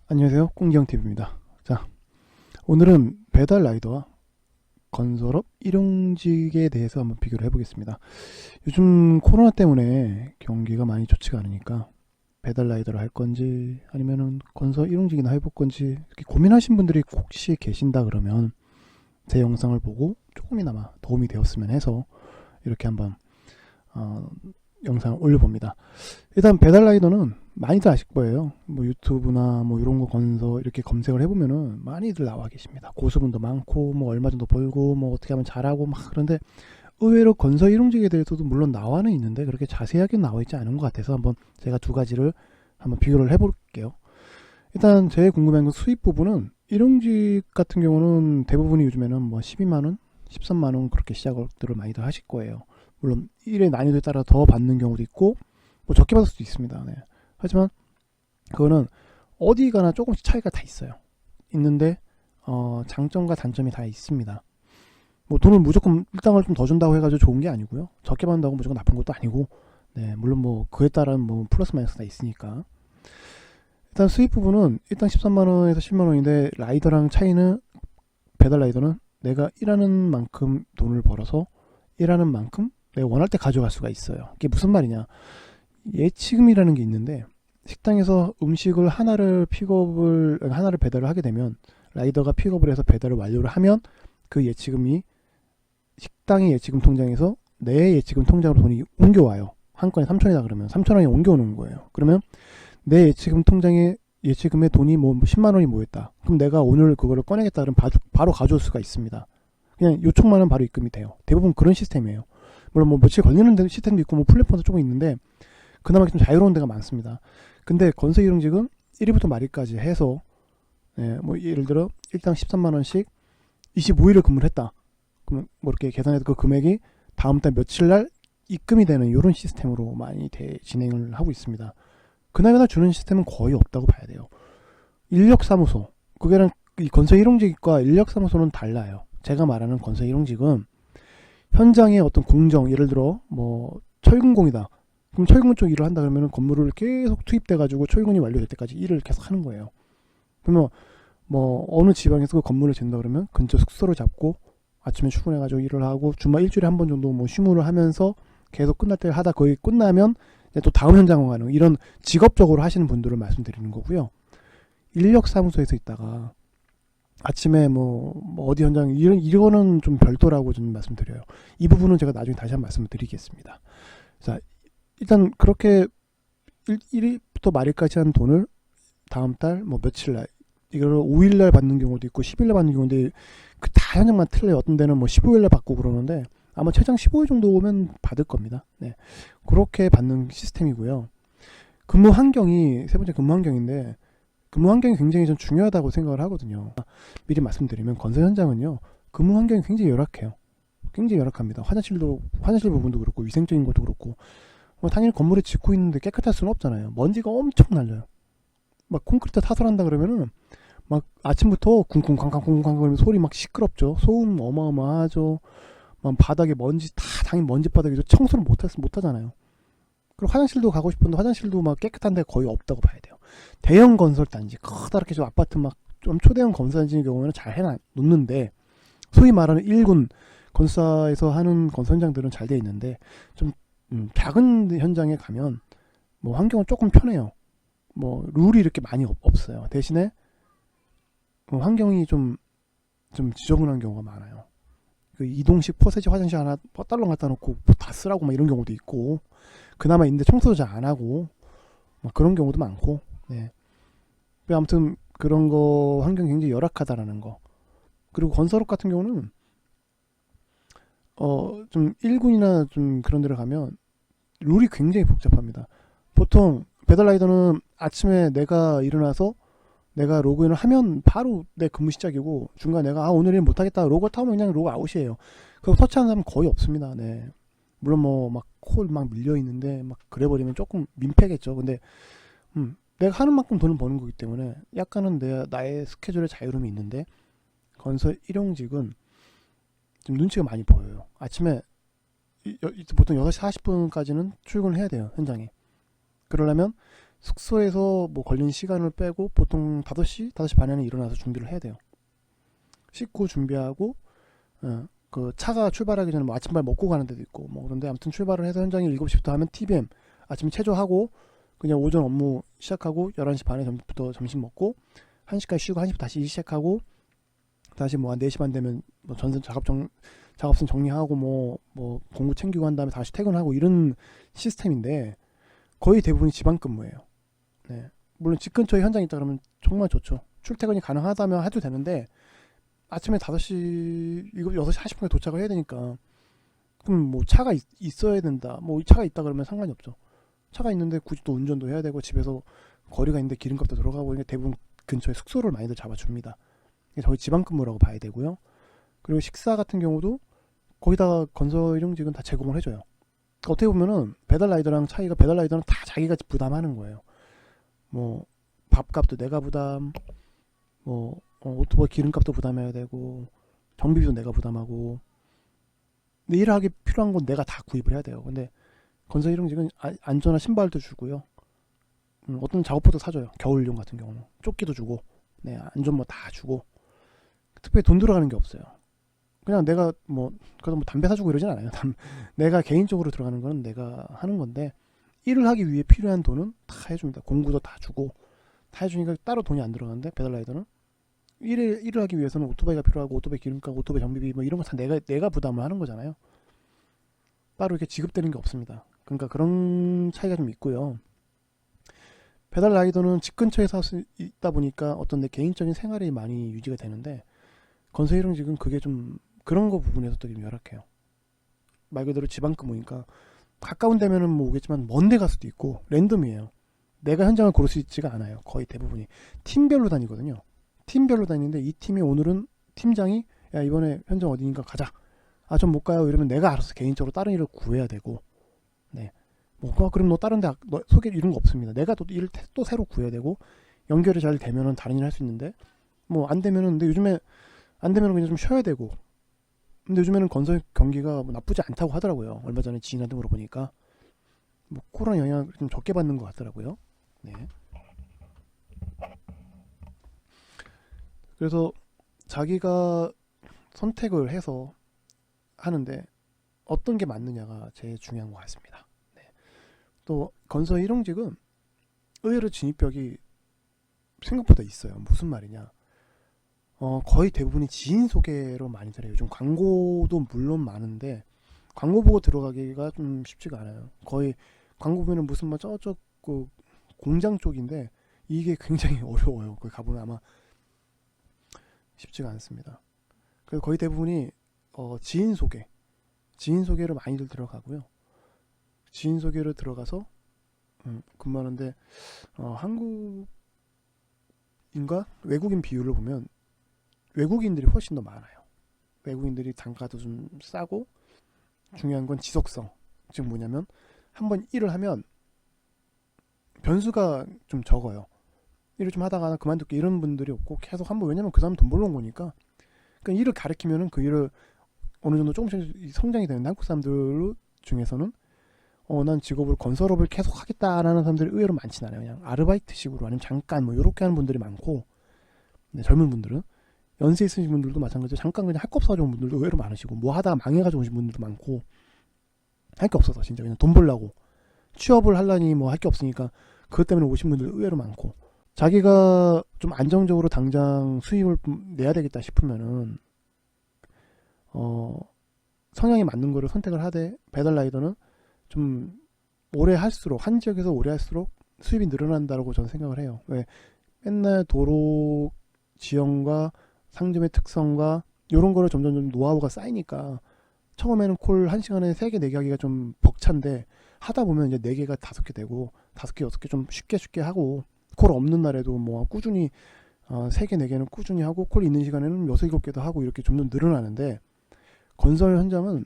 안녕하세요, 꽁지영TV입니다. 자, 오늘은 배달 라이더와 건설업 일용직에 대해서 한번 비교를 해보겠습니다. 요즘 코로나 때문에 경기가 많이 좋지가 않으니까 배달 라이더를 할 건지 아니면은 건설 일용직이나 해볼 건지 이렇게 고민하신 분들이 혹시 계신다 그러면 제 영상을 보고 조금이나마 도움이 되었으면 해서 이렇게 한번 영상을 올려봅니다. 일단 배달 라이더는 많이들 아실 거예요. 뭐 유튜브나 뭐 이런 거 건서 이렇게 검색을 해보면은 많이들 나와 계십니다. 고수분도 많고 뭐 얼마 정도 벌고 뭐 어떻게 하면 잘하고 막. 그런데 의외로 건설 일용직에 대해서도 물론 나와는 있는데 그렇게 자세하게 나와 있지 않은 것 같아서 한번 제가 두 가지를 한번 비교를 해볼게요. 일단 제일 궁금한 건 수입 부분은 일용직 같은 경우는 대부분이 요즘에는 뭐 12만원 13만원 그렇게 시작들을 많이들 하실 거예요. 물론 일의 난이도에 따라 더 받는 경우도 있고 뭐 적게 받을 수도 있습니다. 네. 하지만 그거는 어디 가나 조금씩 차이가 다 있어요. 있는데 장점과 단점이 다 있습니다. 뭐 돈을 무조건 일당을 좀 더 준다고 해가지고 좋은 게 아니고요. 적게 받는다고 무조건 나쁜 것도 아니고, 네, 물론 뭐 그에 따른 뭐 플러스 마이너스가 있으니까. 일단 수입 부분은 일당 13만 원에서 10만 원인데 라이더랑 차이는 배달 라이더는 내가 일하는 만큼 돈을 벌어서 일하는 만큼 내가 원할 때 가져갈 수가 있어요. 이게 무슨 말이냐? 예치금이라는 게 있는데 식당에서 음식을 하나를 배달을 하게 되면 라이더가 픽업을 해서 배달을 완료를 하면 그 예치금이 식당의 예치금 통장에서 내 예치금 통장으로 돈이 옮겨와요. 한 건에 3천이다 그러면 3천 원이 옮겨오는 거예요. 그러면 내 예치금 통장에 예치금에 돈이 뭐 10만 원이 모였다. 그럼 내가 오늘 그거를 꺼내겠다 그러면 바로 가져올 수가 있습니다. 그냥 요청만 하면 바로 입금이 돼요. 대부분 그런 시스템이에요. 물론 뭐 며칠 걸리는 시스템도 있고 뭐 플랫폼도 조금 있는데 그나마 좀 자유로운 데가 많습니다. 근데 건설 일용직은 1위부터 말일까지 해서 뭐 예를 들어 일당 13만 원씩 25일을 근무를 했다. 그러면 뭐 이렇게 계산해서 그 금액이 다음 달 며칠 날 입금이 되는 이런 시스템으로 많이 진행을 하고 있습니다. 그날그날 주는 시스템은 거의 없다고 봐야 돼요. 인력사무소, 그게랑 이 건설 일용직과 인력사무소는 달라요. 제가 말하는 건설 일용직은 현장의 어떤 공정, 예를 들어 뭐 철근공이다. 그럼 철근 쪽 일을 한다 그러면 건물을 계속 투입돼가지고 철근이 완료될 때까지 일을 계속 하는 거예요. 그러면 뭐 어느 지방에서 그 건물을 짓는다 그러면 근처 숙소를 잡고 아침에 출근해가지고 일을 하고 주말 일주일에 한 번 정도 뭐 휴무를 하면서 계속 끝날 때 하다 거의 끝나면 또 다음 현장으로 가는 이런 직업적으로 하시는 분들을 말씀드리는 거고요. 인력사무소에서 있다가 아침에 뭐 어디 현장 이거는 좀 별도라고 좀 말씀드려요. 이 부분은 제가 나중에 다시 한번 말씀을 드리겠습니다. 자, 일단 그렇게 1일부터 말일까지 한 돈을 다음 달 뭐 며칠 날 이거를 5일 날 받는 경우도 있고 10일 날 받는 경우인데 그 다 현장만 틀려요. 어떤 데는 뭐 15일 날 받고 그러는데 아마 최장 15일 정도 오면 받을 겁니다. 네. 그렇게 받는 시스템이고요. 근무 환경이 세 번째 근무 환경인데 근무 환경이 굉장히 좀 중요하다고 생각을 하거든요. 미리 말씀드리면 건설 현장은요. 근무 환경이 굉장히 열악해요. 굉장히 열악합니다. 화장실 부분도 그렇고 위생적인 것도 그렇고 뭐 당연히 건물을 짓고 있는데 깨끗할 수는 없잖아요. 먼지가 엄청 날려요. 막 콘크리트 타설한다 그러면은 막 아침부터 쿵쿵쾅쾅 거리면 소리 막 시끄럽죠. 소음 어마어마하죠. 막 바닥에 먼지 다 당연히 먼지 바닥이죠. 청소를 못 하잖아요. 그리고 화장실도 가고 싶은데 화장실도 막 깨끗한 데 거의 없다고 봐야 돼요. 대형 건설 단지 커다랗게 좀 아파트 막 좀 초대형 건설 단지의 경우에는 잘 해놓는데 소위 말하는 1군 건설사에서 하는 건설 현장들은 잘 돼 있는데 좀 작은 현장에 가면 뭐 환경은 조금 편해요. 뭐 룰이 이렇게 많이 없어요. 대신에 환경이 좀 지저분한 경우가 많아요. 그 이동식 퍼세지 화장실 하나 딸랑 갖다 놓고 다 쓰라고 막 이런 경우도 있고 그나마 있는데 청소도 잘 안 하고 막 그런 경우도 많고. 네. 아무튼 그런 거 환경이 굉장히 열악하다라는 거. 그리고 건설업 같은 경우는 좀 1군이나 좀 그런 데를 가면 룰이 굉장히 복잡합니다. 보통 배달라이더는 아침에 내가 일어나서 내가 로그인을 하면 바로 내 근무 시작이고 중간에 내가 오늘 일 못하겠다 로그 타면 그냥 로그 아웃이에요. 그거 터치하는 사람 거의 없습니다. 네. 물론 뭐 막 콜 막 밀려 있는데 막 그래버리면 조금 민폐겠죠. 근데 내가 하는 만큼 돈을 버는 거기 때문에 약간은 나의 스케줄에 자유로움이 있는데 건설 일용직은 좀 눈치가 많이 보여요. 아침에 보통 6시 40분까지는 출근을 해야 돼요. 현장에. 그러려면 숙소에서 뭐 걸린 시간을 빼고 보통 5시, 5시 반에는 일어나서 준비를 해야 돼요. 씻고 준비하고 그 차가 출발하기 전에 뭐 아침밥 먹고 가는 데도 있고 뭐 그런데 아무튼 출발을 해서 현장에 7시부터 하면 TBM 아침 체조하고 그냥 오전 업무 시작하고 11시 반에 부터 점심 먹고 1시까지 쉬고 1시부터 다시 일 시작하고 다시 뭐 한 4시 반 되면 뭐 전선 작업선 정리하고 뭐 공구 챙기고 한 다음에 다시 퇴근하고 이런 시스템인데 거의 대부분이 지방 근무예요. 네. 물론 집 근처에 현장이 있다 그러면 정말 좋죠. 출퇴근이 가능하다면 해도 되는데 아침에 5시, 6시 40분에 도착을 해야 되니까 그럼 뭐 차가 있어야 된다. 뭐 차가 있다 그러면 상관이 없죠. 차가 있는데 굳이 또 운전도 해야 되고 집에서 거리가 있는데 기름값도 들어가고 이게 대부분 근처에 숙소를 많이들 잡아줍니다. 이게 저희 지방 근무라고 봐야 되고요. 그리고 식사 같은 경우도 거기다가 건설 일용직은 다 제공을 해줘요. 그러니까 어떻게 보면은 배달 라이더랑 차이가 배달 라이더는 다 자기가 부담하는 거예요. 뭐 밥값도 내가 부담, 뭐 오토바이 기름값도 부담해야 되고 정비비도 내가 부담하고 근데 일하기 필요한 건 내가 다 구입을 해야 돼요. 근데 건설 일용직은 안전한 신발도 주고요. 어떤 작업복도 사줘요. 겨울용 같은 경우는 조끼도 주고 네, 안전모 다 주고 특별히 돈 들어가는 게 없어요. 그냥 내가 그래도 뭐 담배 사주고 이러진 않아요. 내가 개인적으로 들어가는 거는 내가 하는 건데 일을 하기 위해 필요한 돈은 다 해줍니다. 공구도 다 주고 다 해주니까 따로 돈이 안 들어가는데 배달라이더는 일을 하기 위해서는 오토바이가 필요하고 오토바이 기름값, 오토바이 정비비 뭐 이런 거 다 내가 부담을 하는 거잖아요. 따로 이렇게 지급되는 게 없습니다. 그러니까 그런 차이가 좀 있고요. 배달 라이더는 집 근처에서 있다 보니까 어떤 내 개인적인 생활이 많이 유지가 되는데 건설 일용직은 그게 좀 그런 거 부분에서 또 좀 열악해요. 말 그대로 지방 근무니까 가까운 데면은 뭐 오겠지만 먼 데 갈 수도 있고 랜덤이에요. 내가 현장을 고를 수 있지가 않아요. 거의 대부분이 팀별로 다니거든요. 팀별로 다니는데 이 팀이 오늘은 팀장이 야 이번에 현장 어디니까 가자. 아 좀 못 가요. 이러면 내가 알아서 개인적으로 다른 일을 구해야 되고 네. 그럼 너 다른 데 소개 이런 거 없습니다. 내가 또 일을 또 새로 구해야 되고 연결이 잘 되면은 다른 일 할 수 있는데 뭐 안 되면은 근데 요즘에 안 되면은 그냥 좀 쉬어야 되고 근데 요즘에는 건설 경기가 뭐 나쁘지 않다고 하더라고요. 얼마 전에 지인한테 물어보니까 뭐 코로나 영향을 좀 적게 받는 것 같더라고요. 네. 그래서 자기가 선택을 해서 하는데 어떤 게 맞느냐가 제일 중요한 것 같습니다. 네. 또 건설 일용직은 의외로 진입벽이 생각보다 있어요. 무슨 말이냐? 거의 대부분이 지인 소개로 많이들 해요. 요즘 광고도 물론 많은데 광고 보고 들어가기가 좀 쉽지가 않아요. 거의 광고 보면은 무슨 뭐 저쪽 그 공장 쪽인데 이게 굉장히 어려워요. 거기 가보면 아마 쉽지가 않습니다. 그래서 거의 대부분이 지인 소개로 많이들 들어가고요. 지인 소개로 들어가서 근무하는데 한국인과 외국인 비율을 보면 외국인들이 훨씬 더 많아요. 외국인들이 단가도 좀 싸고 중요한 건 지속성. 즉 뭐냐면 한번 일을 하면 변수가 좀 적어요. 일을 좀 하다가 그만둘게 이런 분들이 없고 계속 한번 왜냐면 그 사람 돈 벌러 온 거니까 그러니까 일을 가르치면은 그 일을 어느 정도 조금씩 성장이 되는 한국 사람들 중에서는 난 직업을 건설업을 계속 하겠다라는 사람들이 의외로 많진 않아요. 그냥 아르바이트식으로 아니면 잠깐 뭐 이렇게 하는 분들이 많고 네, 젊은 분들은 연세 있으신 분들도 마찬가지로 잠깐 그냥 할 거 없어가지고 온 분들도 의외로 많으시고 뭐 하다가 망해가지고 오신 분들도 많고 할 게 없어서 진짜 그냥 돈 벌려고 취업을 하려니 뭐 할 게 없으니까 그것 때문에 오신 분들 의외로 많고 자기가 좀 안정적으로 당장 수입을 내야 되겠다 싶으면은 성향에 맞는 거를 선택을 하되 배달 라이더는 좀 오래 할수록 한 지역에서 오래 할수록 수입이 늘어난다고 저는 생각을 해요. 왜 맨날 도로 지형과 상점의 특성과 이런 거를 점점 좀 노하우가 쌓이니까 처음에는 콜 1시간에 3개, 4개 하기가 좀 벅찬데 하다 보면 이제 4개가 5개 되고 5개, 6개 좀 쉽게 하고 콜 없는 날에도 뭐 꾸준히 3개, 4개는 꾸준히 하고 콜 있는 시간에는 6, 7개도 하고 이렇게 점점 늘어나는데 건설 현장은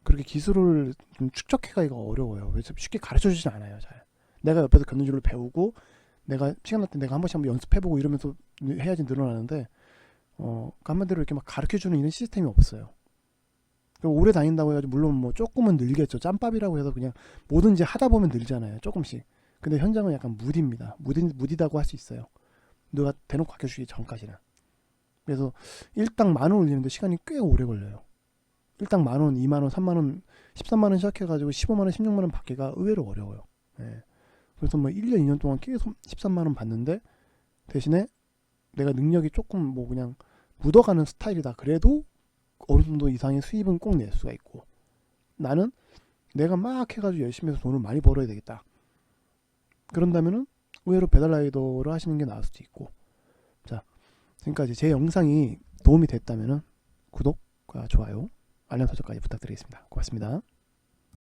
그렇게 기술을 좀 축적해가기가 어려워요. 그래서 쉽게 가르쳐주진 않아요. 잘 내가 옆에서 견눈질로 배우고 내가 시간 날 때 내가 한 번씩 한번 연습해보고 이러면서 해야지 늘어나는데 한마디로 이렇게 막 가르쳐주는 이런 시스템이 없어요. 오래 다닌다고 해가지고 물론 뭐 조금은 늘겠죠. 짬밥이라고 해서 그냥 뭐든지 하다 보면 늘잖아요. 조금씩 근데 현장은 약간 무디입니다. 무디다고 할 수 있어요. 누가 대놓고 가르쳐주기 전까지는. 그래서 일당 10,000원 올리는데 시간이 꽤 오래 걸려요. 일당 10,000원, 20,000원, 30,000원, 13만원 시작해가지고 15만원, 16만원 받기가 의외로 어려워요. 예. 그래서 뭐 1년, 2년 동안 계속 13만원 받는데 대신에 내가 능력이 조금 뭐 그냥 묻어가는 스타일이다. 그래도 어느 정도 이상의 수입은 꼭 낼 수가 있고, 나는 내가 막 해가지고 열심히 해서 돈을 많이 벌어야 되겠다. 그런다면은 의외로 배달라이더를 하시는 게 나을 수도 있고. 자, 지금까지 제 영상이 도움이 됐다면은 구독과 좋아요, 알람 설정까지 부탁드리겠습니다. 고맙습니다.